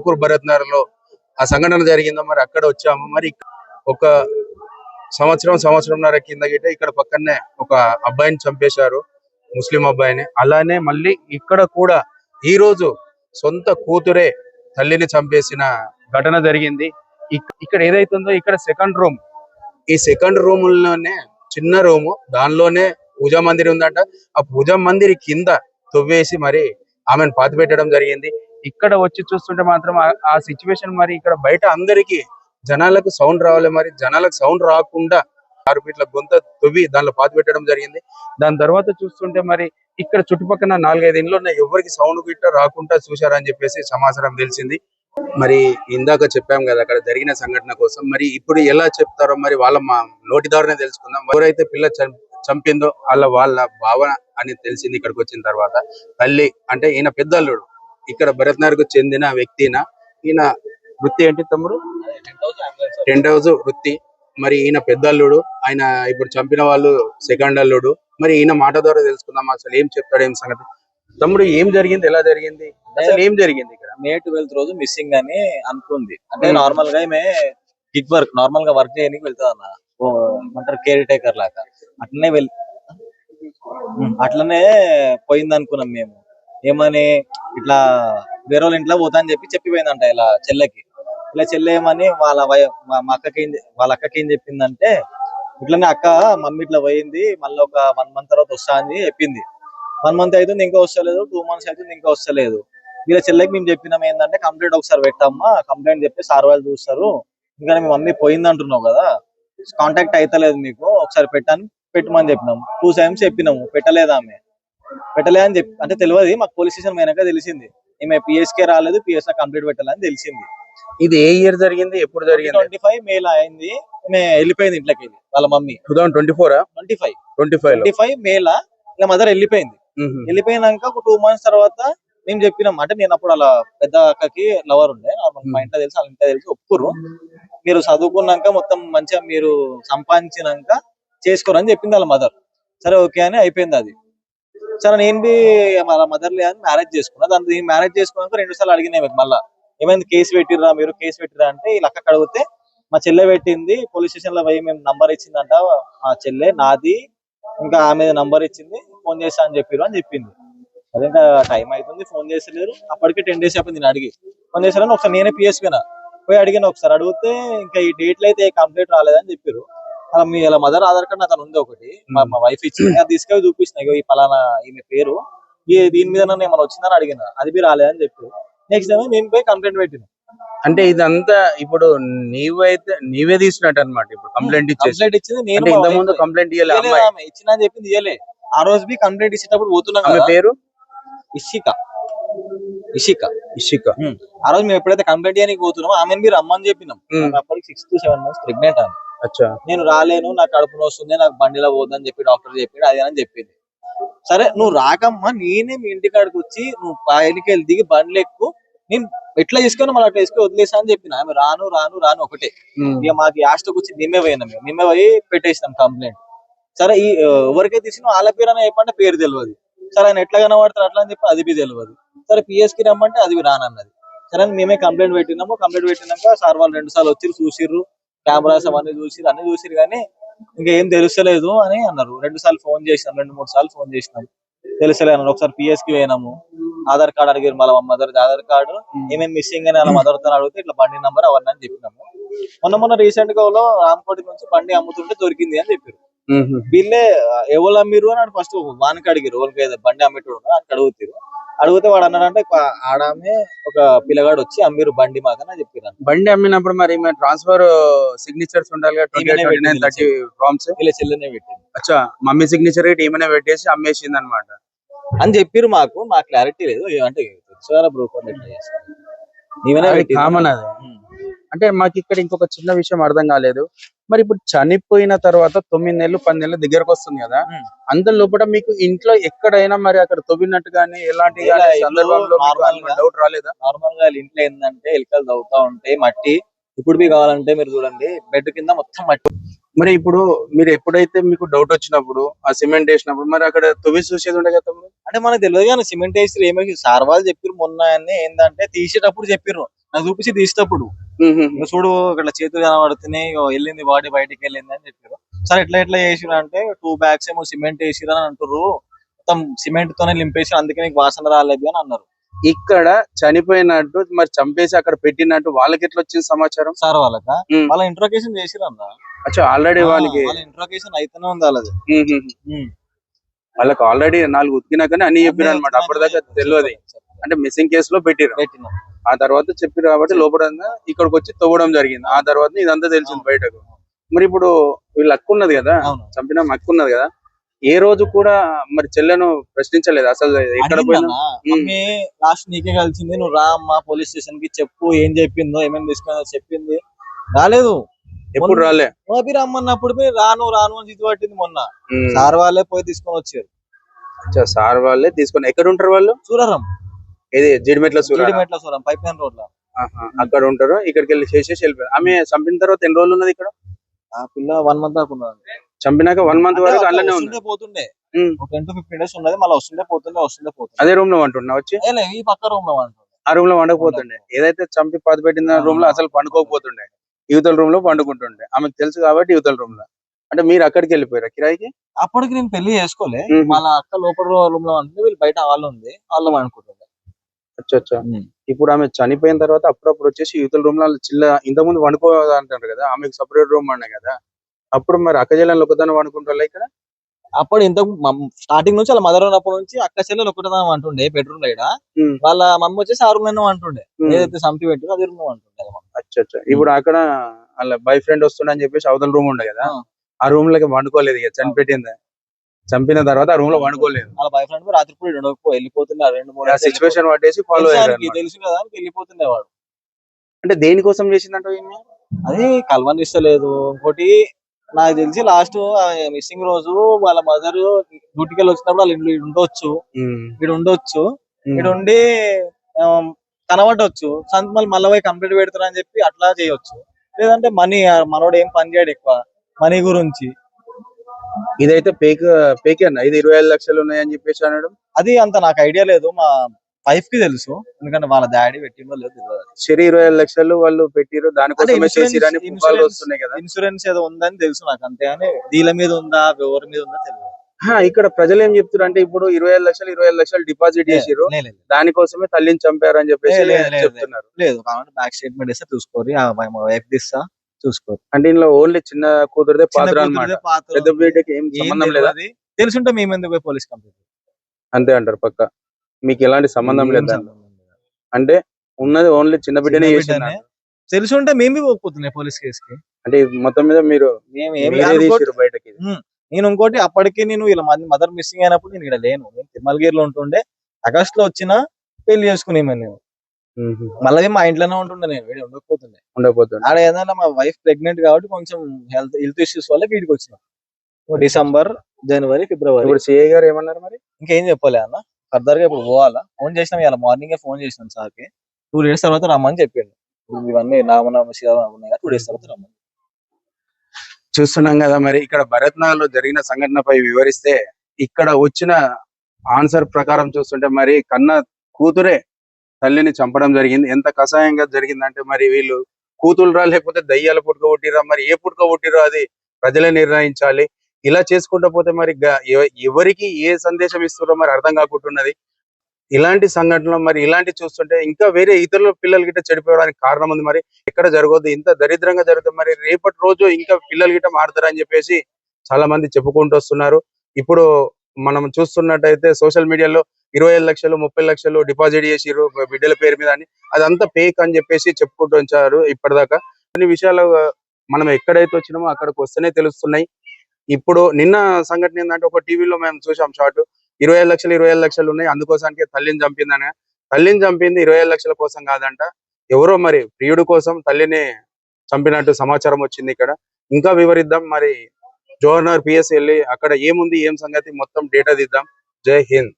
ఆత్మకూరు భరత్ నగర్ లో ఆ సంఘటన జరిగిందో మరి అక్కడ వచ్చాము. మరి ఒక సంవత్సరంన్నర కింద గిట్ట ఇక్కడ పక్కనే ఒక అబ్బాయిని చంపేశారు, ముస్లిం అబ్బాయిని. అలానే మళ్ళీ ఇక్కడ కూడా ఈ రోజు సొంత కూతురే తల్లిని చంపేసిన ఘటన జరిగింది. ఇక్కడ ఏదైతుందో ఇక్కడ సెకండ్ రూమ్, ఈ సెకండ్ రూమ్ లోనే చిన్న రూము, దానిలోనే పూజా మందిర్ ఉందంట. ఆ పూజా మందిర్ కింద తవ్వేసి మరి ఆమెను పాతి పెట్టడం జరిగింది. ఇక్కడ వచ్చి చూస్తుంటే మాత్రం ఆ సిచ్యువేషన్ మరి ఇక్కడ బయట అందరికి జనాలకు సౌండ్ రావాలి, మరి జనాలకు సౌండ్ రాకుండా 6 ఫీట్ల గొంత తవ్వి దానిలో పాతి పెట్టడం జరిగింది. దాని తర్వాత చూస్తుంటే మరి ఇక్కడ చుట్టుపక్కల 4-5 ఇండ్లు ఉన్నాయి, ఎవరికి సౌండ్ గిట్ట రాకుండా చూశారని చెప్పేసి సమాచారం తెలిసింది. మరి ఇందాక చెప్పాం కదా అక్కడ జరిగిన సంఘటన కోసం, మరి ఇప్పుడు ఎలా చెప్తారో మరి వాళ్ళ మా నోటి ద్వారానే తెలుసుకుందాం. ఎవరైతే పిల్ల చంపిందో వాళ్ళ భావన అని తెలిసింది ఇక్కడికి వచ్చిన తర్వాత. తల్లి అంటే ఈయన పెద్దల్లుడు, ఇక్కడ భరత్ నగర్ కు చెందిన వ్యక్తిన. ఈయన వృత్తి ఏంటి తమ్ముడు? టెంట్ హౌస్ వృత్తి. మరి ఈయన పెద్దల్లుడు, ఆయన ఇప్పుడు చంపిన వాళ్ళు సెకండ్ అల్లుడు. మరి ఈయన మాట ద్వారా తెలుసుకుందాం అసలు ఏం చెప్తాడు, ఏం సంగతి. తమ్ముడు ఏం జరిగింది, ఎలా జరిగింది, అసలు ఏం జరిగింది? ఇక్కడ May 12th రోజు మిస్సింగ్ అని అనుకుంది. అంటే నార్మల్ గా ఈమె గిగ్ వర్క్, నార్మల్ గా వర్క్ చేయడానికి వెళ్తుంది అన్న, అంటారు కేర్ టేకర్ లాగా. అట్లనే పోయింది అనుకున్నాం మేము. ఏమని ఇట్లా వేరే వాళ్ళ ఇంట్లో పోతా అని చెప్పిపోయిందంట ఇలా చెల్లెకి. ఇలా చెల్లె ఏమని మా అక్కకి ఏం చెప్పిందంటే, ఇట్లనే అక్క మమ్మీ ఇట్లా పోయింది, మళ్ళీ ఒక 1 month తర్వాత వస్తా అని చెప్పింది. 1 month అవుతుంది ఇంకా వస్తలేదు, 2 months అవుతుంది ఇంకా వస్తలేదు. వీళ్ళ చెల్లెకి మేము చెప్పినాం ఏంటంటే, కంప్లైంట్ ఒకసారి పెట్టమ్మా, కంప్లైంట్ చెప్తే సార్ వాళ్ళు చూస్తారు, ఇంకా మీ మమ్మీ పోయింది అంటున్నావు కదా, కాంటాక్ట్ అయితలేదు మీకు, ఒకసారి పెట్టమని చెప్పినాం. 2 times చెప్పినాము, పెట్టలేదు ఆమె. పెట్టలే అని చెప్పి అంటే తెలియదు మాకు, పోలీస్ స్టేషన్ పోయినాక తెలిసింది ఈమె పిఎస్కే రాలేదు, పిఎస్ కంప్లీట్ పెట్టాలని తెలిసింది. ఇది ఏ ఇయర్ జరిగింది, ఎప్పుడు జరిగింది? 25 మేలో అయింది. ఈమె వెళ్ళిపోయింది ఇంట్లోకి, వాళ్ళ మమ్మీ. 2024 మేలా ఇలా మదర్ వెళ్ళిపోయింది. వెళ్ళిపోయినాక ఒక 2 months తర్వాత మేము చెప్పినాం. అంటే నేను అప్పుడు అలా పెద్ద అక్కకి లవర్ ఉండే, మా ఇంట్లో తెలుసు, వాళ్ళ ఇంట్లో తెలుసు, ఒప్పుకోరు. మీరు చదువుకున్నాక మొత్తం మంచిగా మీరు సంపాదించినాక చేసుకోరని చెప్పింది వాళ్ళ మదర్. సరే ఓకే అని అయిపోయింది అది. సరే నేను బి వాళ్ళ మదర్ లేదని మ్యారేజ్ చేసుకున్నా. దాని మ్యారేజ్ చేసుకున్నాక 2 సార్లు అడిగినాయి మళ్ళీ, ఏమైంది కేసు పెట్టిర్రా మీరు, కేసు పెట్టిరా అంటే వీళ్ళ అక్క అడిగితే మా చెల్లె పెట్టింది, పోలీస్ స్టేషన్ లో పోయి మేము నంబర్ ఇచ్చిందంట మా చెల్లె, నాది ఇంకా ఆమె నంబర్ ఇచ్చింది, ఫోన్ చేస్తా అని చెప్పారు అని చెప్పింది. అదే ఇంకా టైం అవుతుంది, ఫోన్ చేస్తలేరు. అప్పటికే 10 days అయిపోయింది. నేను అడిగి ఫోన్ చేస్తారని ఒకసారి నేనే పిఎస్ పోయి అడిగాను. ఒకసారి అడిగితే ఇంకా ఈ డేట్లు అయితే కంప్లీట్ రాలేదని చెప్పారు. మీ ఇలా మదర్ ఆధార్ కార్డ్ నాకు ఉంది ఒకటి, మా వైఫ్ ఇచ్చింది, అది తీసుకెళ్ళి చూపిస్తున్నాయి, ఈ పలానా ఈమె పేరు, దీని మీద ఏమైనా వచ్చిందని అడిగిన, అది బి రాలేదని చెప్పారు. నెక్స్ట్ టైం మేము పోయి కంప్లైంట్ పెట్టినాం. అంటే ఇదంతా ఇప్పుడు నీవే తీసినట్టు అనమాట. ఇప్పుడు కంప్లైంట్ ఇచ్చింది నేను, ముందు కంప్లైంట్ ఇచ్చిన అని చెప్పింది ఇయ్యలే. ఆ రోజు బి కంప్లైంట్ ఇచ్చేటప్పుడు పోతున్నాం. పేరు ఇషిక. ఆ రోజు మేము ఎప్పుడైతే కంప్లైంట్ చేయడానికి పోతున్నామో ఆమెను మీరు రమ్మని చెప్పినాం. అప్పటికి 6 to 7 months ప్రెగ్నెంట్ అని. నేను రాలేను, నాకు కడుపు వస్తుంది, నాకు బండిలో పోదని చెప్పి డాక్టర్ చెప్పాడు, అదేనని చెప్పింది. సరే నువ్వు రాకమ్మా, నేనే మీ ఇంటి కాడికి వచ్చి నువ్వు పైకి వెళ్ళి దిగి బండ్లు ఎక్కువ, నేను ఎట్లా తీసుకొని మళ్ళీ అట్లా వేసుకొని వదిలేసా అని చెప్పిన. ఆమె రాను ఒకటే. ఇక మాకు యాస్టకు వచ్చి నిమ్మే పోయి పెట్టేసినాం కంప్లైంట్. సరే ఈ ఎవరికైతే తీసినా వాళ్ళ పేరు అని చెప్పంటే పేరు తెలియదు. సరే ఆయన ఎట్లా కనబడతారు అట్లా అని చెప్పి అది బి తెలియదు. సరే పిఎస్ కి రమ్మంటే అది రానన్నది. సరే మేమే కంప్లైంట్ పెట్టినాము. కంప్లైంట్ పెట్టినాక సార్ వాళ్ళు 2 సార్లు వచ్చి చూసిర్రు, కెమెరాస్ అవన్నీ చూసిరు కానీ ఇంకా ఏం తెలుస్తలేదు అని అన్నారు. 2 సార్లు ఫోన్ చేసినాం, 2-3 సార్లు ఫోన్ చేసినాం, తెలుస్తలేదు అన్నారు. ఒకసారి పిఎస్ కి పోయినాము, ఆధార్ కార్డు అడిగారు, మళ్ళీ మా మదర్ ఆధార్ కార్డు ఏమేమి మిస్సింగ్ అని వాళ్ళ మదర్ తో అడిగితే ఇట్లా బండి నంబర్ అవన్నీ అని చెప్పినాము. మొన్న రీసెంట్ గా రామకోటి నుంచి బండి అమ్ముతుంటే దొరికింది అని చెప్పారు. వీళ్ళే ఎవరు అమ్మిరు అని ఫస్ట్ వానికి అడిగారు, ఎవరికి బండి అమ్మేటోడు అని అడుగుతారు. అడిగితే వాడు అన్నాడంటే ఆడామే ఒక పిల్లగాడు వచ్చి అమ్మిరు బండి మాకని చెప్పారు. బండి అమ్మినప్పుడు మరి ట్రాన్స్ఫర్ సిగ్నేచర్స్ ఉండాలి, ఇలా చెల్లెనే పెట్టింది. అచ్చా, మమ్మీ సిగ్నేచర్ ఏమైనా పెట్టేసి అమ్మేసింది అనమాట అని చెప్పారు. మాకు క్లారిటీ లేదు, అంటే కామన్ అది. అంటే మాకు ఇక్కడ ఇంకొక చిన్న విషయం అర్థం కాలేదు. మరి ఇప్పుడు చనిపోయిన తర్వాత 9 నెలలు 10 నెలల దగ్గరకు వస్తుంది కదా, అంత లోపల మీకు ఇంట్లో ఎక్కడైనా మరి అక్కడ తవ్వినట్టు కానీ ఎలాంటి డౌట్ రాలేదా? నార్మల్ గా ఇంట్లో ఏంటంటే ఎలుకలు తవ్వుతా ఉంటాయి, మట్టి ఇప్పుడు మీ కావాలంటే మీరు చూడండి బెడ్ కింద మొత్తం మట్టి. మరి ఇప్పుడు మీరు ఎప్పుడైతే మీకు డౌట్ వచ్చినప్పుడు ఆ సిమెంట్ వేసినప్పుడు మరి అక్కడ తవ్వి చూసేది ఉండే కదా, అంటే మనకు తెలియదు కానీ సిమెంట్ వేసి ఏమైనా సార్ వాళ్ళు చెప్పారు మొన్న ఏంటంటే తీసేటప్పుడు చెప్పారు నాకు చూపించి తీసేటప్పుడు ఇంకా చూడు ఇట్లా చేతులు కనబడుతున్నాయి, ఇగో వెళ్ళింది బాడీ బయటికి వెళ్ళింది అని చెప్పారు. సరే ఎట్లా ఎట్లా చేసిరు అంటే 2 bags ఏమో సిమెంట్ వేసిరు అని అంటారు, మొత్తం సిమెంట్ తోనే నింపేసి అందుకే నీకు వాసన రాలేదు అని అన్నారు. ఇక్కడ చనిపోయినట్టు మరి చంపేసి అక్కడ పెట్టినట్టు వాళ్ళకి ఎట్లా వచ్చింది సమాచారం? సార్ వాళ్ళ ఇంట్రోగేషన్ చేసిరు అన్న. అచ్చా, ఆల్రెడీ వాళ్ళకి వాళ్ళ ఇంట్రోగేషన్ అయితేనే ఉంది వాళ్ళది. వాళ్ళకి ఆల్రెడీ 4 ఉతికినాకనే అన్ని చెప్పారు అనమాట. అప్పటిదాకా తెలియదు అంటే మిస్సింగ్ కేసులో పెట్టిరు. ఆ తర్వాత చెప్పారు కాబట్టి లోపల ఇక్కడికి వచ్చి తవ్వడం జరిగింది. ఆ తర్వాత ఇదంతా తెలిసింది బయటకు. మరి ఇప్పుడు వీళ్ళు హక్కు ఉన్నది కదా, చంపిన హక్కు ఉన్నది కదా, ఏ రోజు కూడా మరి చెల్లెను ప్రశ్నించలేదు అసలు ఎక్కడ పోయినా? మమ్మీ లాస్ట్ నీకే కలిసింది, నువ్వు రా అమ్మా పోలీస్ స్టేషన్ కి చెప్పు ఏం చెప్పిందో ఏమేమి తీసుకున్నా చెప్పింది. రాలేదు, ఎప్పుడు రాలే. అవి రమ్మన్నప్పుడు రాను రాను అని జిద్దు పట్టింది. మొన్న సార్ వాళ్ళే పోయి తీసుకొని వచ్చారు. సార్ వాళ్ళే తీసుకొని. ఎక్కడ ఉంటారు వాళ్ళు? సూరారం. ఇది Jeedimetla Suraram pipe line road లో అక్కడ ఉంటారు. ఇక్కడికి వెళ్ళి చేసేసి వెళ్ళిపోయారు. ఆమె చంపిన తర్వాత ఎన్ని రోజులు ఉన్నది ఇక్కడ? ఆ పిల్ల 1 month దాకా ఉన్నది. చంపినాక 1 month వరకు అలానే ఉంది. పోతుండే ఒక 10 to 15 days ఉన్నది. మళ్ళీ వస్తుండే పోతుండే. అదే రూమ్ లో వంటున్నా వచ్చి? ఈ పక్క రూమ్ లో వంటుండే. ఆ రూమ్ లో వండకపోతుండే. ఏదైతే చంపి పాతి పెట్టిన రూమ్ లో అసలు పండుకోకపోతుండే, యువతల రూమ్ లో పండుకుంటుండే. ఆమెకు తెలుసు కాబట్టి యువతల రూమ్ లో. అంటే మీరు అక్కడికి వెళ్ళిపోయారా కిరాయికి? అప్పటికి నేను పెళ్లి చేసుకోలే. వాళ్ళ అక్క లోపల రూమ్ లో అంటే వీళ్ళు బయట హాల్ ఉంది, వాళ్ళు వండుకుంటుండే. అచ్చా, ఇప్పుడు ఆమె చనిపోయిన తర్వాత అప్పుడప్పుడు వచ్చేసి యువతల రూమ్ లో చిల్ల ఇంతకుముందు వండుకో అంటారు కదా, ఆమెకు సపరేట్ రూమ్ అన్నాయి కదా, అప్పుడు మరి అక్క చెల్లెలు ఒకదాన్ని వండుకుంటారా ఇక్కడ? అప్పుడు ఇంత స్టార్టింగ్ నుంచి వాళ్ళ మదర్ ఉన్నప్పటి నుంచి అక్క చెల్లెలు ఒకటిదాని అంటుండే బెడ్రూమ్ లో. ఇక్కడ వాళ్ళ మమ్మీ వచ్చేసి ఆ రూమ్ లోనే అంటుండే, ఏదైతే సంపి పెట్టారో అదే రూమ్ లో అంటుండే. అచ్చా, ఇప్పుడు అక్కడ వాళ్ళ బాయ్ ఫ్రెండ్ వస్తుండని చెప్పేసి అవతల రూమ్ ఉండే కదా, ఆ రూమ్ లోకి వండుకోలేదు ఇక చనిపెట్టింది. చంపిన తర్వాత ఆ రూమ్ లో వండుకోలేదు. వాళ్ళ బాయ్ ఫ్రెండ్ రాత్రి కూడా వెళ్ళిపోతుండే. 2-3 సిచ్యువేషన్ పట్టేసి ఫాలో అయ్యారు. తెలుసు కదా వెళ్ళిపోతుండే వాడు. అంటే దేనికోసం చేసిందంట? అది కలవనిస్తలేదు. ఇంకోటి నాకు తెలిసి లాస్ట్ మిస్సింగ్ రోజు వాళ్ళ మదర్ డ్యూటీకి వెళ్ళి వచ్చినప్పుడు వాళ్ళ ఇంట్లో ఉండొచ్చు, ఇక్కడ ఉండి కనబడవచ్చు. మళ్ళీ పోయి కంప్లీట్ పెడతారు అని చెప్పి అట్లా చేయొచ్చు. లేదంటే మనీ, మనోడు ఏం పని చేయడు ఎక్కువ మనీ గురించి. ఇదైతే పేకే అన్న, ఇది 25 లక్షలు ఉన్నాయని చెప్పేసి అన్నాడు. అది అంత నాకు ఐడియా లేదు, మా వైఫ్ కి తెలుసు, ఎందుకంటే వాళ్ళ డాడీ పెట్టిందో లేదు తెలియదు. సరే 25 లక్షలు వాళ్ళు పెట్టిరు, దానికోసమే చేసిరని పుకార్లు వస్తున్నాయి కదా. ఇన్సూరెన్స్ ఏదో ఉందని తెలుసు నాకు, అంతే అని డీల మీద ఉందా ఎవరి మీద ఉందా తెలియదు. ఇక్కడ ప్రజలు ఏం చెప్తారు అంటే ఇప్పుడు 25 లక్షలు డిపాజిట్ చేసిరు, దానికోసమే తల్లిని చంపారు అని చెప్పేసి చెప్తున్నారు. లేదు, కాబట్టి బ్యాక్ స్టేట్మెంట్ ఇస్తే చూసుకోరు, వైఫ్ దిస్తా చూసుకోరు. అంటే ఇంట్లో ఓన్లీ చిన్న కూతురుదే పాత్ర అన్నమాట, పెద్ద బిడ్డకి ఏం సంబంధం లేదా? తెలుసుంటే మేము ఎందుకు పోలీస్ కంప్లైంట్? అంతే అంటారు పక్క, మీకు ఎలాంటి సంబంధం లేదా? అంటే ఉన్నది ఓన్లీ చిన్న బిడ్డనే చేసింది. తెలుసుంటే మేము పోకపోతున్నాయి పోలీస్ కేసుకి. అంటే మొత్తం మీద మీరు బయటకి. నేను ఇంకోటి, అప్పటికి నేను ఇలా మదర్ మిస్సింగ్ అయినప్పుడు నేను ఇక్కడ లేను, నేను తిరుమలగిరిలో ఉంటుండే. ఆగస్ట్ లో వచ్చిన పెళ్లి చేసుకునేమని నేను, మళ్ళీ మా ఇంట్లోనే ఉంటుండే, నేను వీడియో ఉండకపోతుండే. ఆడ ఏదైనా మా వైఫ్ ప్రెగ్నెంట్ కాబట్టి కొంచెం హెల్త్ ఇష్యూస్ వల్ల వీడికి వచ్చిన డిసెంబర్, జనవరి, ఫిబ్రవరి. ఇప్పుడు సిఐ గారు ఏమన్నారు మరి? ఇంకేం చెప్పలే అన్న, ఫర్దర్ గా ఇప్పుడు పోవాలా. ఫోన్ చేసినాం, ఇలా మార్నింగ్ ఫోన్ చేసినాం సార్కి, 2 days తర్వాత రమ్మని చెప్పిండు. ఇవన్నీ నామనామ 2 days తర్వాత రమ్మని. చూస్తున్నాం కదా మరి ఇక్కడ భరత్ నగర్ లో జరిగిన సంఘటనపై వివరిస్తే ఇక్కడ వచ్చిన ఆన్సర్ ప్రకారం చూస్తుంటే మరి కన్న కూతురే తల్లిని చంపడం జరిగింది. ఎంత కషాయంగా జరిగిందంటే మరి వీళ్ళు కూతురురా లేకపోతే దయ్యాల పుట్టుక కొట్టిరా, మరి ఏ పుట్టుక కొట్టిరో అది ప్రజలే నిర్ణయించాలి. ఇలా చేసుకుంటూ పోతే మరి ఎవరికి ఏ సందేశం ఇస్తున్నారో మరి అర్థం కాకుంటున్నది. ఇలాంటి సంఘటనలు మరి ఇలాంటి చూస్తుంటే ఇంకా వేరే ఇతరుల పిల్లలు గిట్ట చెడిపోవడానికి కారణం ఉంది. మరి ఎక్కడ జరగదు, ఇంత దరిద్రంగా జరుగుతుంది. మరి రేపటి రోజు ఇంకా పిల్లలు గిట్ట మారుతారని చెప్పేసి చాలా మంది చెప్పుకుంటూ వస్తున్నారు. ఇప్పుడు మనం చూస్తున్నట్టయితే సోషల్ మీడియాలో 25 లక్షలు 30 లక్షలు డిపాజిట్ చేసిరు బిడ్డల పేరు మీద అని, అదంతా ఫేక్ అని చెప్పేసి చెప్పుకుంటూ వచ్చారు ఇప్పటిదాకా. కొన్ని విషయాలు మనం ఎక్కడైతే వచ్చినామో అక్కడికి వస్తేనే తెలుస్తున్నాయి. ఇప్పుడు నిన్న సంఘటన ఏంటంటే ఒక టీవీలో మేము చూసాం షార్ట్, 25 లక్షలు ఉన్నాయి, అందుకోసానికి తల్లిని చంపిందని. తల్లిని చంపింది 25 లక్షల కోసం కాదంట, ఎవరో మరి ప్రియుడు కోసం తల్లిని చంపినట్టు సమాచారం వచ్చింది. ఇక్కడ ఇంకా వివరిద్దాం, మరి జోహర్ నగర్ పిఎస్ వెళ్ళి అక్కడ ఏముంది ఏం సంగతి మొత్తం డేటా దిద్దాం. జై హింద్.